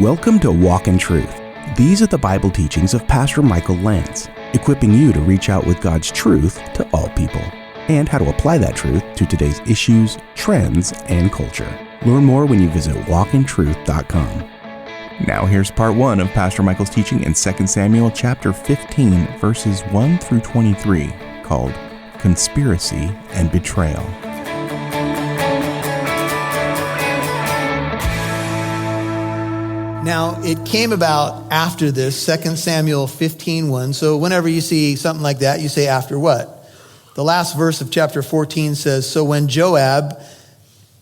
Welcome to Walk in Truth. These are the Bible teachings of Pastor Michael Lantz, equipping you to reach out with God's truth to all people, and how to apply that truth to today's issues, trends, and culture. Learn more when you visit walkintruth.com. Now here's part 1 of Pastor Michael's teaching in 2 Samuel chapter 15, verses 1 through 23, called Conspiracy and Betrayal. Now, it came about after this, 2 Samuel 15:1. So whenever you see something like that, you say after what? The last verse of chapter 14 says, so when Joab,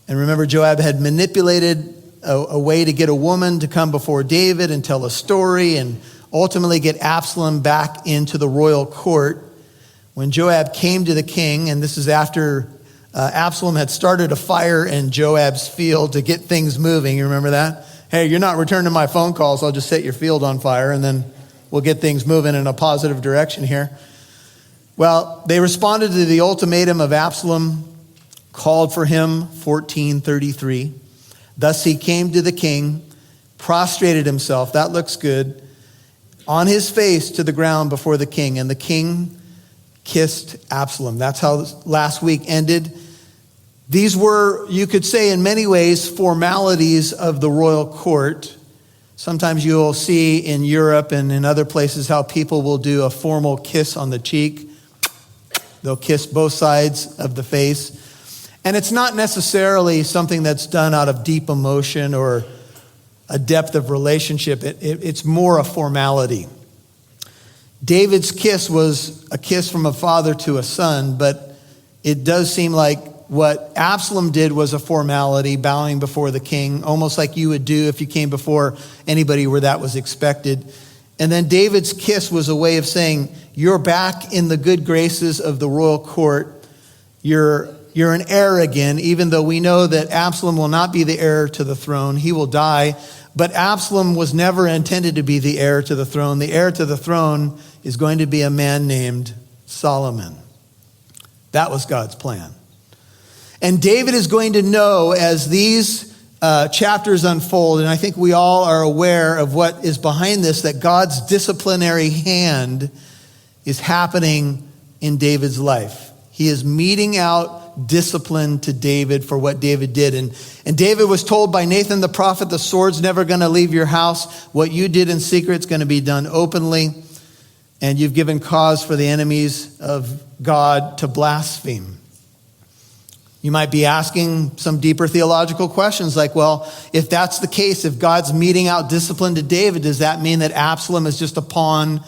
and remember Joab had manipulated a way to get a woman to come before David and tell a story and ultimately get Absalom back into the royal court. When Joab came to the king, and this is after Absalom had started a fire in Joab's field to get things moving. You remember that? Hey, you're not returning my phone calls. I'll just set your field on fire and then we'll get things moving in a positive direction here. Well, they responded to the ultimatum of Absalom, called for him, 14:33. Thus he came to the king, prostrated himself, that looks good, on his face to the ground before the king. And the king kissed Absalom. That's how last week ended. These were, you could say in many ways, formalities of the royal court. Sometimes you'll see in Europe and in other places how people will do a formal kiss on the cheek. They'll kiss both sides of the face. And it's not necessarily something that's done out of deep emotion or a depth of relationship. It's more a formality. David's kiss was a kiss from a father to a son, but it does seem like what Absalom did was a formality, bowing before the king, almost like you would do if you came before anybody where that was expected. And then David's kiss was a way of saying, you're back in the good graces of the royal court. You're an heir again, even though we know that Absalom will not be the heir to the throne. He will die. But Absalom was never intended to be the heir to the throne. The heir to the throne is going to be a man named Solomon. That was God's plan. And David is going to know as these chapters unfold, and I think we all are aware of what is behind this, that God's disciplinary hand is happening in David's life. He is meting out discipline to David for what David did. And David was told by Nathan the prophet, the sword's never going to leave your house. What you did in secret is going to be done openly. And you've given cause for the enemies of God to blaspheme. You might be asking some deeper theological questions like, well, if that's the case, if God's meting out discipline to David, does that mean that Absalom is just a pawn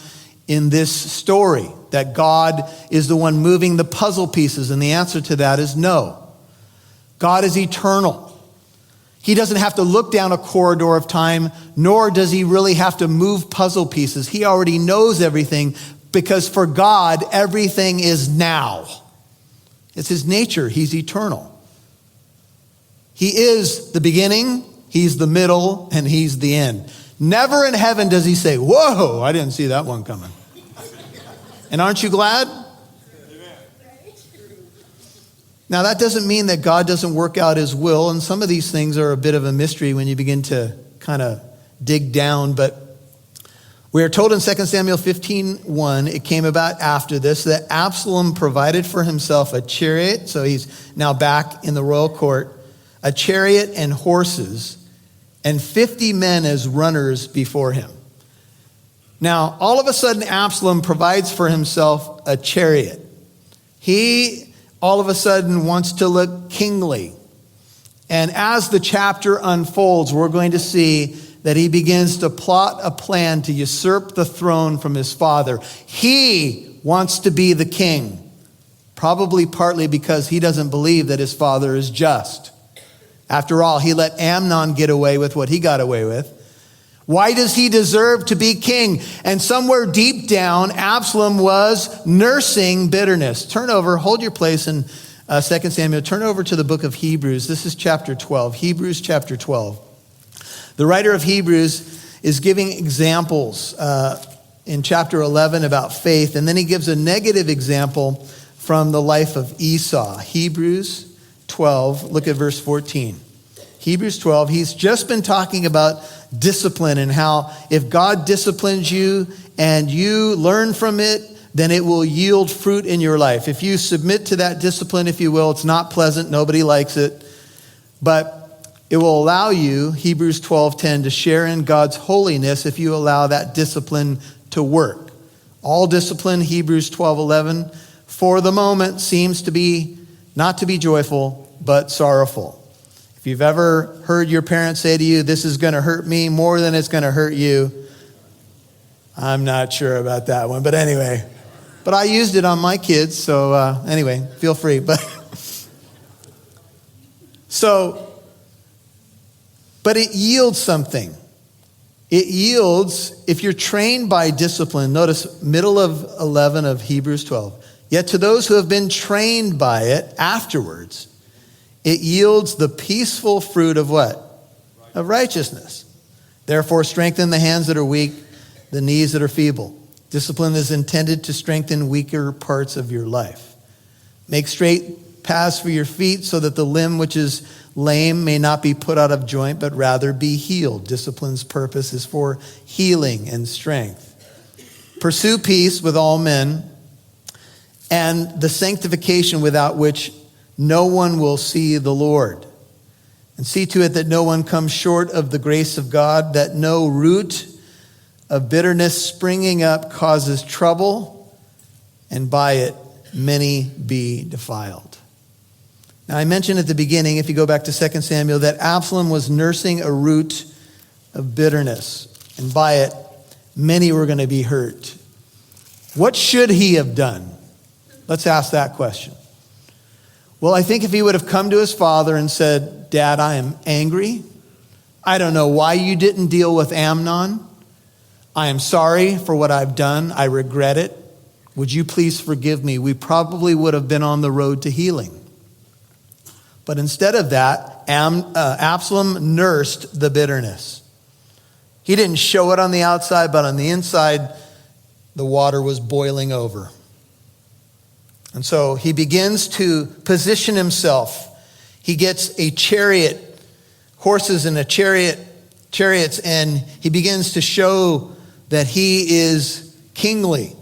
in this story? That God is the one moving the puzzle pieces? And the answer to that is no. God is eternal. He doesn't have to look down a corridor of time, nor does he really have to move puzzle pieces. He already knows everything because for God, everything is now. It's his nature. He's eternal. He is the beginning, he's the middle, and he's the end. Never in heaven does he say, whoa, I didn't see that one coming. And aren't you glad? Now, that doesn't mean that God doesn't work out his will, and some of these things are a bit of a mystery when you begin to kind of dig down, but we are told in 2 Samuel 15:1, it came about after this, that Absalom provided for himself a chariot, so he's now back in the royal court, a chariot and horses, and 50 men as runners before him. Now, all of a sudden, Absalom provides for himself a chariot. He, all of a sudden, wants to look kingly. And as the chapter unfolds, we're going to see that he begins to plot a plan to usurp the throne from his father. He wants to be the king, probably partly because he doesn't believe that his father is just. After all, he let Amnon get away with what he got away with. Why does he deserve to be king? And somewhere deep down, Absalom was nursing bitterness. Turn over, hold your place in 2 Samuel. Turn over to the book of Hebrews. This is chapter 12, Hebrews chapter 12. The writer of Hebrews is giving examples in chapter 11 about faith, and then he gives a negative example from the life of Esau. Hebrews 12, look at verse 14. Hebrews 12, he's just been talking about discipline and how if God disciplines you and you learn from it, then it will yield fruit in your life. If you submit to that discipline, if you will, it's not pleasant, nobody likes it, but it will allow you, Hebrews 12:10, to share in God's holiness if you allow that discipline to work. All discipline, Hebrews 12:11, for the moment seems to be not to be joyful, but sorrowful. If you've ever heard your parents say to you, this is going to hurt me more than it's going to hurt you, I'm not sure about that one, but anyway. But I used it on my kids, so anyway, feel free. But it yields something. It yields, if you're trained by discipline, notice middle of 11 of Hebrews 12. Yet to those who have been trained by it afterwards, it yields the peaceful fruit of what? Of righteousness. Therefore, strengthen the hands that are weak, the knees that are feeble. Discipline is intended to strengthen weaker parts of your life. Make straight paths for your feet so that the limb which is lame may not be put out of joint, but rather be healed. Discipline's purpose is for healing and strength. Pursue peace with all men and the sanctification without which no one will see the Lord. And see to it that no one comes short of the grace of God, that no root of bitterness springing up causes trouble, and by it many be defiled. Now I mentioned at the beginning, if you go back to 2 Samuel, that Absalom was nursing a root of bitterness, and by it many were going to be hurt. What should he have done? Let's ask that question. Well, I think if he would have come to his father and said, Dad, I am angry. I don't know why you didn't deal with Amnon. I am sorry for what I've done. I regret it. Would you please forgive me? We probably would have been on the road to healing. But instead of that, Absalom nursed the bitterness. He didn't show it on the outside, but on the inside, the water was boiling over. And so he begins to position himself. He gets a chariot, horses and chariots, and he begins to show that he is kingly.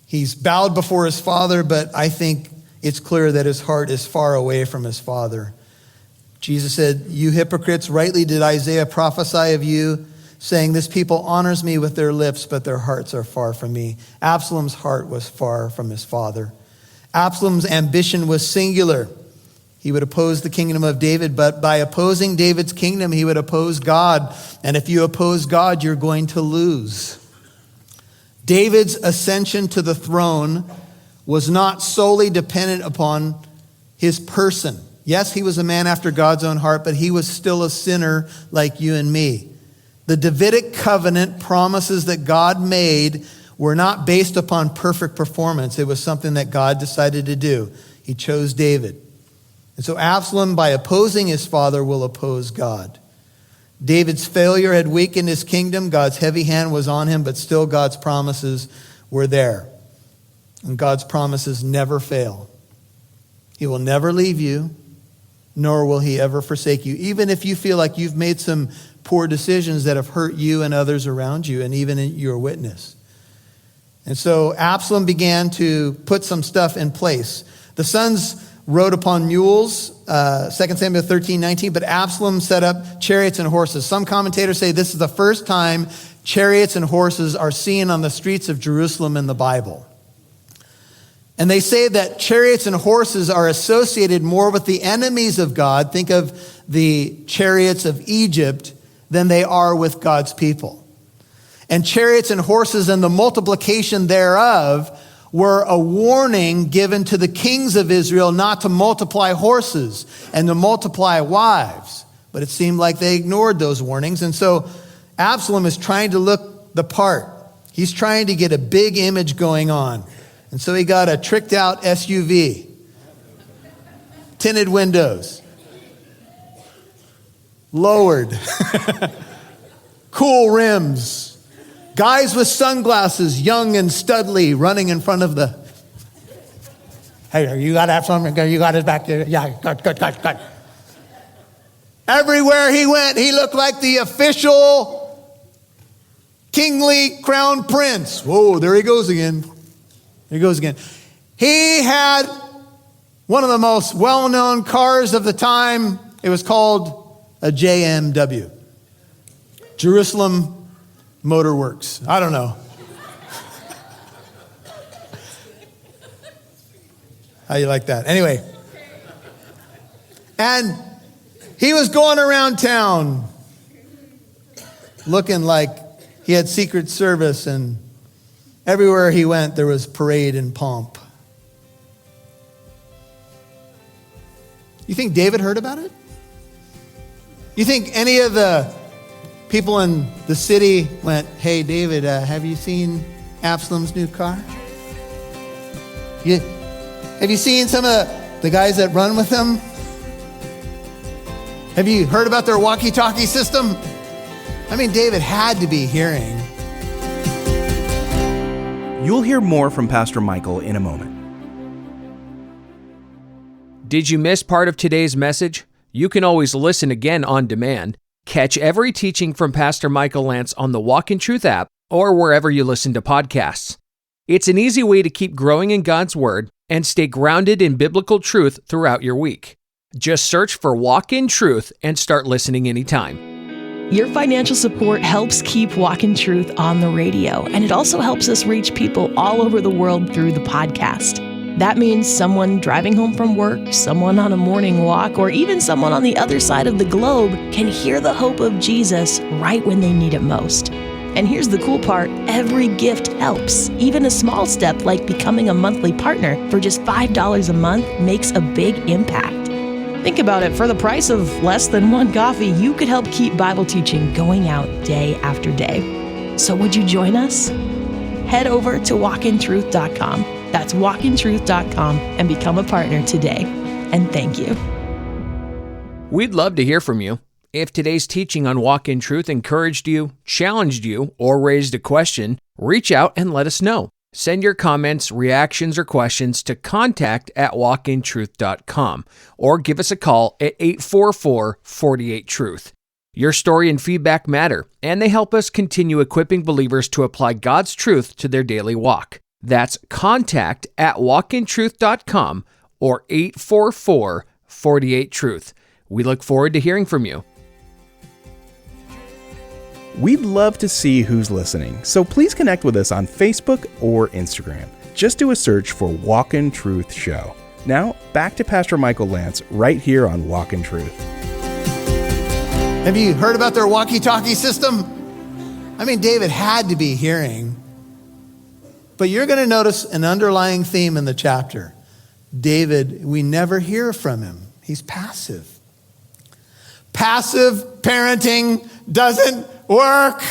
He's bowed before his father, but I think it's clear that his heart is far away from his father. Jesus said, you hypocrites, rightly did Isaiah prophesy of you, saying, this people honors me with their lips, but their hearts are far from me. Absalom's heart was far from his father. Absalom's ambition was singular. He would oppose the kingdom of David, but by opposing David's kingdom, he would oppose God. And if you oppose God, you're going to lose. David's ascension to the throne was not solely dependent upon his person. Yes, he was a man after God's own heart, but he was still a sinner like you and me. The Davidic covenant promises that God made were not based upon perfect performance. It was something that God decided to do. He chose David. And so Absalom, by opposing his father, will oppose God. David's failure had weakened his kingdom. God's heavy hand was on him, but still God's promises were there. And God's promises never fail. He will never leave you, nor will he ever forsake you. Even if you feel like you've made some poor decisions that have hurt you and others around you, and even your witness. And so Absalom began to put some stuff in place. The sons rode upon mules, 2 Samuel 13:19, but Absalom set up chariots and horses. Some commentators say this is the first time chariots and horses are seen on the streets of Jerusalem in the Bible. And they say that chariots and horses are associated more with the enemies of God, think of the chariots of Egypt, than they are with God's people. And chariots and horses and the multiplication thereof were a warning given to the kings of Israel not to multiply horses and to multiply wives. But it seemed like they ignored those warnings. And so Absalom is trying to look the part. He's trying to get a big image going on. And so he got a tricked out SUV, tinted windows, lowered, cool rims, guys with sunglasses, young and studly, running in front of the Hey, you got Absalom? You got his back there? Yeah, good. Everywhere he went, he looked like the official kingly crown prince. Whoa, there he goes again. He had one of the most well-known cars of the time. It was called a JMW, Jerusalem Motor Works. I don't know. How you like that? Anyway. And he was going around town looking like he had Secret Service, and everywhere he went there was parade and pomp. You think David heard about it? You think any of the people in the city went, hey, David, have you seen Absalom's new car? Have you seen some of the guys that run with him? Have you heard about their walkie-talkie system? I mean, David had to be hearing. You'll hear more from Pastor Michael in a moment. Did you miss part of today's message? You can always listen again on demand. Catch every teaching from Pastor Michael Lantz on the Walk in Truth app or wherever you listen to podcasts. It's an easy way to keep growing in God's Word and stay grounded in biblical truth throughout your week. Just search for Walk in Truth and start listening anytime. Your financial support helps keep Walk in Truth on the radio, and it also helps us reach people all over the world through the podcast. That means someone driving home from work, someone on a morning walk, or even someone on the other side of the globe can hear the hope of Jesus right when they need it most. And here's the cool part, every gift helps. Even a small step like becoming a monthly partner for just $5 a month makes a big impact. Think about it, for the price of less than one coffee, you could help keep Bible teaching going out day after day. So would you join us? Head over to walkintruth.com. That's walkintruth.com and become a partner today. And thank you. We'd love to hear from you. If today's teaching on Walk in Truth encouraged you, challenged you, or raised a question, reach out and let us know. Send your comments, reactions, or questions to contact@walkintruth.com or give us a call at 844-48-TRUTH. Your story and feedback matter, and they help us continue equipping believers to apply God's truth to their daily walk. That's contact@walkintruth.com or 844-48-TRUTH. We look forward to hearing from you. We'd love to see who's listening, so please connect with us on Facebook or Instagram. Just do a search for Walk in Truth Show. Now, back to Pastor Michael Lantz right here on Walk in Truth. Have you heard about their walkie-talkie system? I mean, David had to be hearing. But you're going to notice an underlying theme in the chapter. David, we never hear from him. He's passive. Passive parenting doesn't work.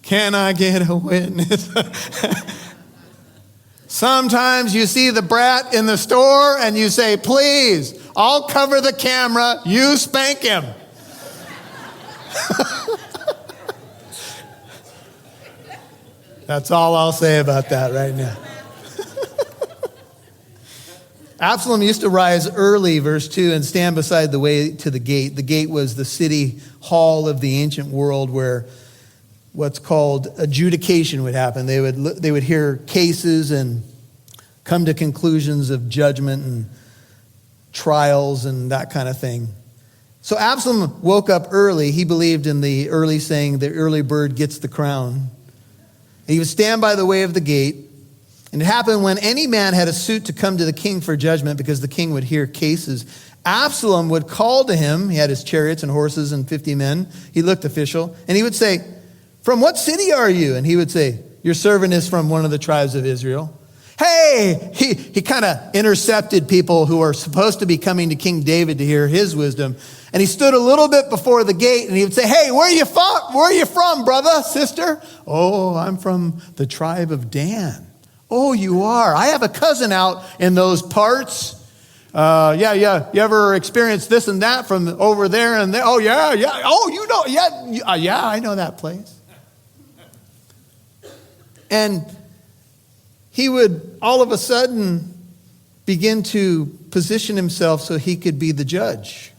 Can I get a witness? Sometimes you see the brat in the store and you say, please, I'll cover the camera, you spank him. That's all I'll say about that right now. Absalom used to rise early, verse 2, and stand beside the way to the gate. The gate was the city hall of the ancient world where what's called adjudication would happen. They would hear cases and come to conclusions of judgment and trials and that kind of thing. So Absalom woke up early. He believed in the early saying, the early bird gets the crown. He would stand by the way of the gate. And it happened when any man had a suit to come to the king for judgment, because the king would hear cases. Absalom would call to him. He had his chariots and horses and 50 men. He looked official. And he would say, from what city are you? And he would say, your servant is from one of the tribes of Israel. Hey, he kind of intercepted people who are supposed to be coming to King David to hear his wisdom. And he stood a little bit before the gate and he would say, hey, where are you from? Where are you from, brother, sister? Oh, I'm from the tribe of Dan. Oh, you are. I have a cousin out in those parts. Yeah. You ever experienced this and that from over there and there? Oh, yeah. Oh, you know, yeah, I know that place. And he would all of a sudden begin to position himself so he could be the judge.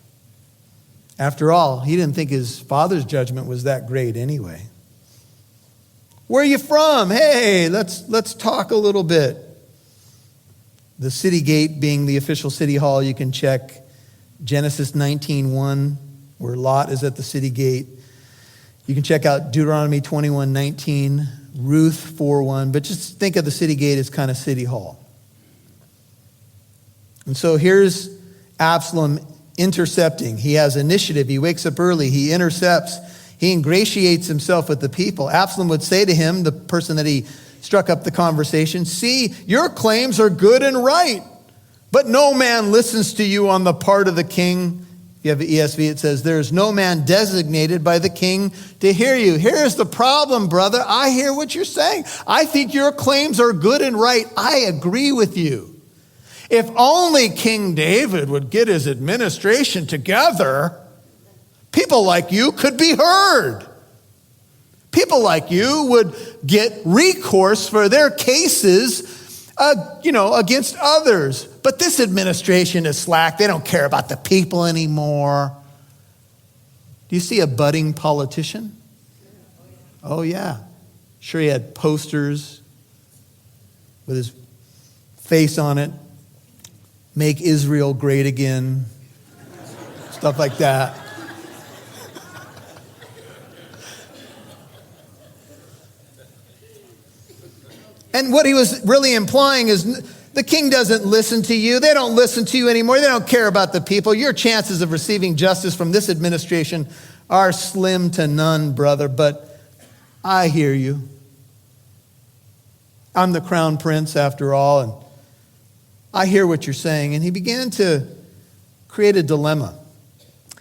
After all, he didn't think his father's judgment was that great anyway. Where are you from? Hey, let's talk a little bit. The city gate being the official city hall, you can check Genesis 19:1, where Lot is at the city gate. You can check out Deuteronomy 21:19, Ruth 4:1, but just think of the city gate as kind of city hall. And so here's Absalom intercepting. He has initiative. He wakes up early. He intercepts. He ingratiates himself with the people. Absalom would say to him, the person that he struck up the conversation, "See, your claims are good and right, but no man listens to you on the part of the king." If you have the ESV, it says, "There is no man designated by the king to hear you." Here's the problem, brother. I hear what you're saying. I think your claims are good and right. I agree with you. If only King David would get his administration together, people like you could be heard. People like you would get recourse for their cases, against others. But this administration is slack. They don't care about the people anymore. Do you see a budding politician? Oh, yeah. Sure, he had posters with his face on it. "Make Israel great again." Stuff like that. And what he was really implying is the king doesn't listen to you. They don't listen to you anymore. They don't care about the people. Your chances of receiving justice from this administration are slim to none, brother. But I hear you. I'm the crown prince after all, and I hear what you're saying. And he began to create a dilemma.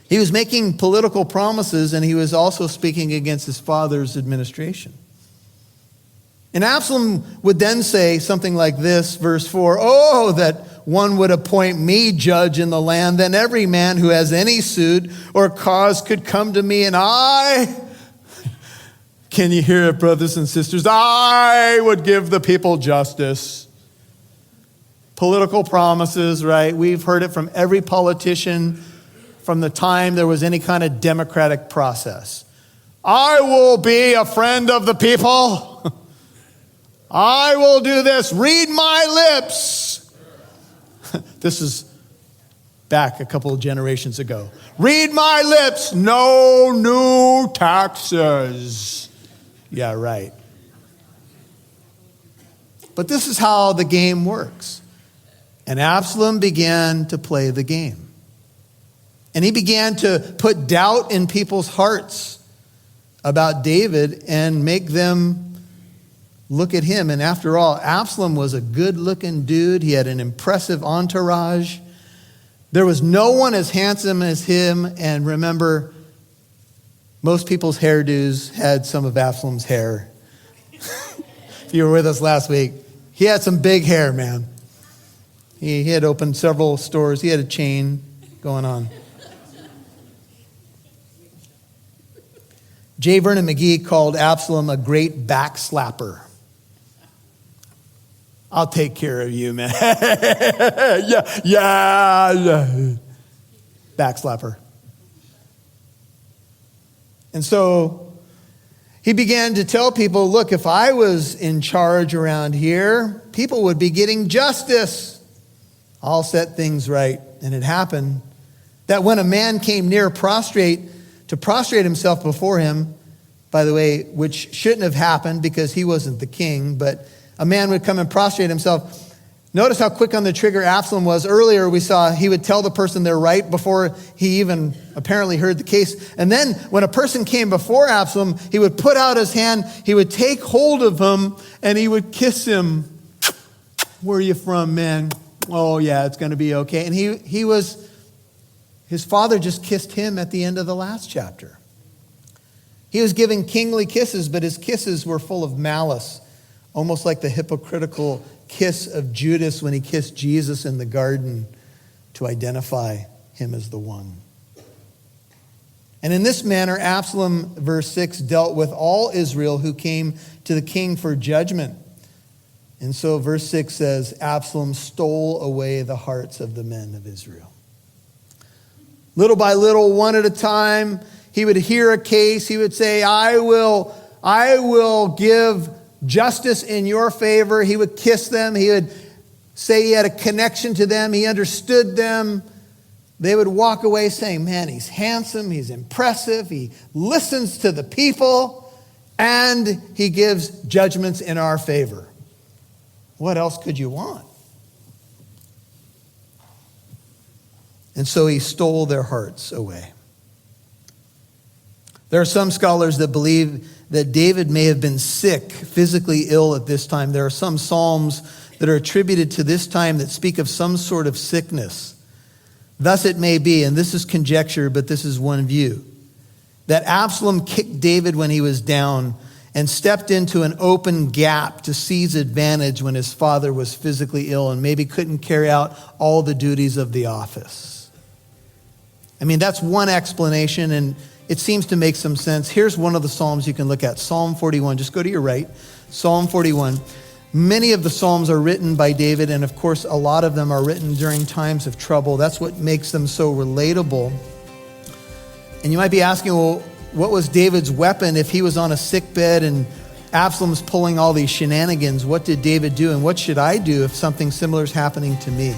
He was making political promises, and he was also speaking against his father's administration. And Absalom would then say something like this, verse 4, "Oh, that one would appoint me judge in the land, then every man who has any suit or cause could come to me, and I," can you hear it, brothers and sisters? "I would give the people justice." Political promises, right? We've heard it from every politician from the time there was any kind of democratic process. "I will be a friend of the people. I will do this. Read my lips." This is back a couple of generations ago. "Read my lips. No new taxes." Yeah, right. But this is how the game works. And Absalom began to play the game. And he began to put doubt in people's hearts about David and make them look at him. And after all, Absalom was a good-looking dude. He had an impressive entourage. There was no one as handsome as him. And remember, most people's hairdos had some of Absalom's hair. If you were with us last week, he had some big hair, man. He had opened several stores. He had a chain going on. J. Vernon McGee called Absalom a great backslapper. "I'll take care of you, man." yeah. Backslapper. And so he began to tell people, "Look, if I was in charge around here, people would be getting justice. I'll set things right." And it happened that when a man came near to prostrate himself before him, by the way, which shouldn't have happened because he wasn't the king, but a man would come and prostrate himself. Notice how quick on the trigger Absalom was. Earlier we saw he would tell the person they're right before he even apparently heard the case. And then when a person came before Absalom, he would put out his hand, he would take hold of him, and he would kiss him. "Where are you from, man?" "Oh yeah, it's going to be okay." And his father just kissed him at the end of the last chapter. He was giving kingly kisses, but his kisses were full of malice, almost like the hypocritical kiss of Judas when he kissed Jesus in the garden to identify him as the one. And in this manner, Absalom, verse 6, dealt with all Israel who came to the king for judgment. And so verse 6 says, Absalom stole away the hearts of the men of Israel. Little by little, one at a time, he would hear a case. He would say, I will give justice in your favor. He would kiss them. He would say he had a connection to them. He understood them. They would walk away saying, man, he's handsome. He's impressive. He listens to the people. And he gives judgments in our favor. What else could you want? And so he stole their hearts away. There are some scholars that believe that David may have been sick, physically ill at this time. There are some psalms that are attributed to this time that speak of some sort of sickness. Thus it may be, and this is conjecture, but this is one view, that Absalom kicked David when he was down and stepped into an open gap to seize advantage when his father was physically ill and maybe couldn't carry out all the duties of the office. I mean, that's one explanation, and it seems to make some sense. Here's one of the Psalms you can look at, Psalm 41. Just go to your right, Psalm 41. Many of the Psalms are written by David, and of course, a lot of them are written during times of trouble. That's what makes them so relatable. And you might be asking, well, what was David's weapon if he was on a sick bed and Absalom's pulling all these shenanigans? What did David do, and what should I do if something similar is happening to me?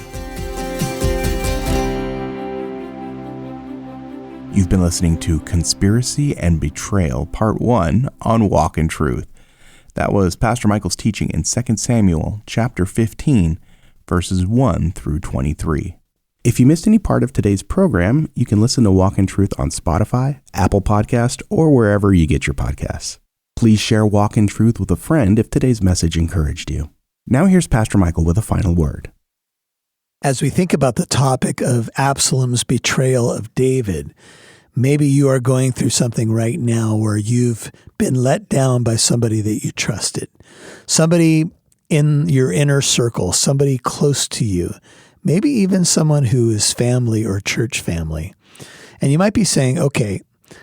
You've been listening to Conspiracy and Betrayal, Part 1 on Walk in Truth. That was Pastor Michael's teaching in 2 Samuel chapter 15, verses 1 through 23. If you missed any part of today's program, you can listen to Walk in Truth on Spotify, Apple Podcast, or wherever you get your podcasts. Please share Walk in Truth with a friend if today's message encouraged you. Now here's Pastor Michael with a final word. As we think about the topic of Absalom's betrayal of David, maybe you are going through something right now where you've been let down by somebody that you trusted, somebody in your inner circle, somebody close to you, maybe even someone who is family or church family. And you might be saying, okay,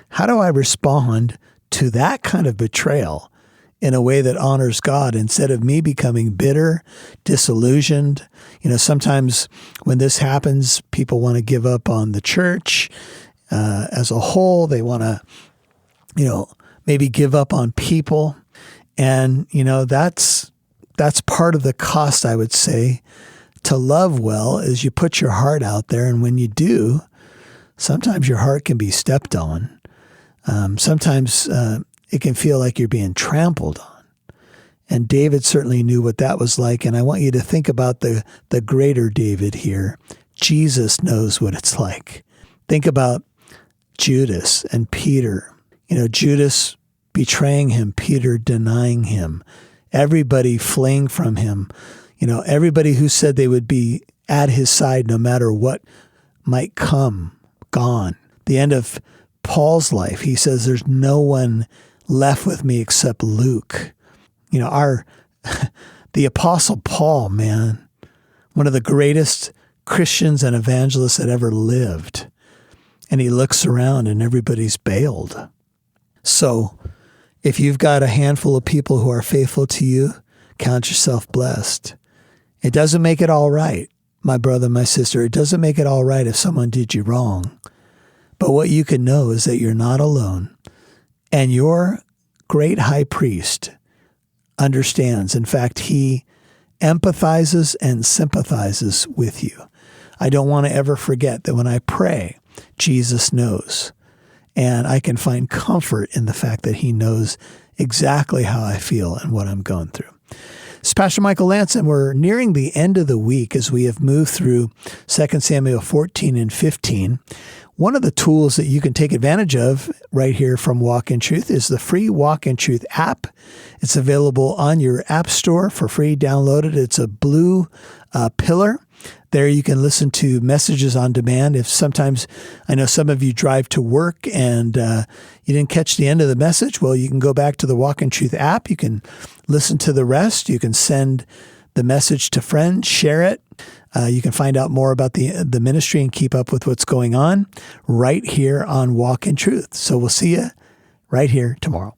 how do I respond to that kind of betrayal in a way that honors God instead of me becoming bitter, disillusioned? You know, sometimes when this happens, people want to give up on the church as a whole. They want to, maybe give up on people. And, that's part of the cost, I would say, to love well, is you put your heart out there. And when you do, sometimes your heart can be stepped on. Sometimes it can feel like you're being trampled on. And David certainly knew what that was like. And I want you to think about the greater David here. Jesus knows what it's like. Think about Judas and Peter. Judas betraying him, Peter denying him, everybody fleeing from him. Everybody who said they would be at his side no matter what might come, gone. The end of Paul's life, he says, there's no one left with me except Luke. The Apostle Paul, man, one of the greatest Christians and evangelists that ever lived. And he looks around and everybody's bailed. So if you've got a handful of people who are faithful to you, count yourself blessed. It doesn't make it all right, my brother, my sister. It doesn't make it all right if someone did you wrong. But what you can know is that you're not alone. And your great high priest understands. In fact, he empathizes and sympathizes with you. I don't want to ever forget that when I pray, Jesus knows. And I can find comfort in the fact that he knows exactly how I feel and what I'm going through. It's Pastor Michael Lantz, and we're nearing the end of the week as we have moved through 2 Samuel 14 and 15. One of the tools that you can take advantage of right here from Walk in Truth is the free Walk in Truth app. It's available on your app store for free. Download it. It's a blue pillar. There you can listen to messages on demand. If sometimes, I know some of you drive to work and you didn't catch the end of the message, well, you can go back to the Walk in Truth app. You can listen to the rest. You can send the message to friends, share it. You can find out more about the ministry and keep up with what's going on right here on Walk in Truth. So we'll see you right here tomorrow.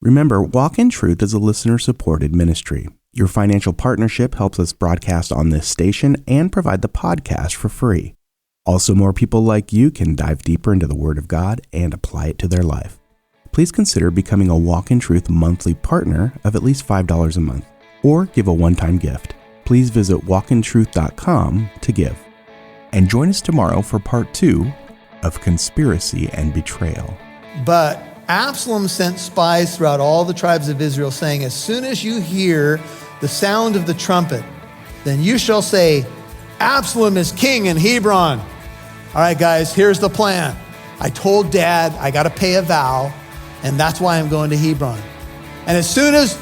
Remember, Walk in Truth is a listener-supported ministry. Your financial partnership helps us broadcast on this station and provide the podcast for free. Also, more people like you can dive deeper into the Word of God and apply it to their life. Please consider becoming a Walk in Truth monthly partner of at least $5 a month, or give a one-time gift. Please visit walkintruth.com to give. And join us tomorrow for part 2 of Conspiracy and Betrayal. But Absalom sent spies throughout all the tribes of Israel, saying, as soon as you hear the sound of the trumpet, then you shall say, Absalom is king in Hebron. All right, guys, here's the plan. I told Dad I got to pay a vow, and that's why I'm going to Hebron. And as soon as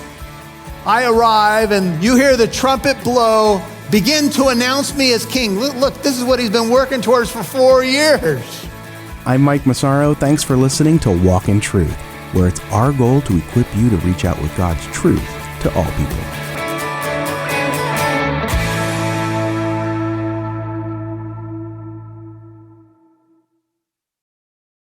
I arrive and you hear the trumpet blow, begin to announce me as king. Look, this is what he's been working towards for 4 years. I'm Mike Massaro. Thanks for listening to Walk in Truth, where it's our goal to equip you to reach out with God's truth to all people.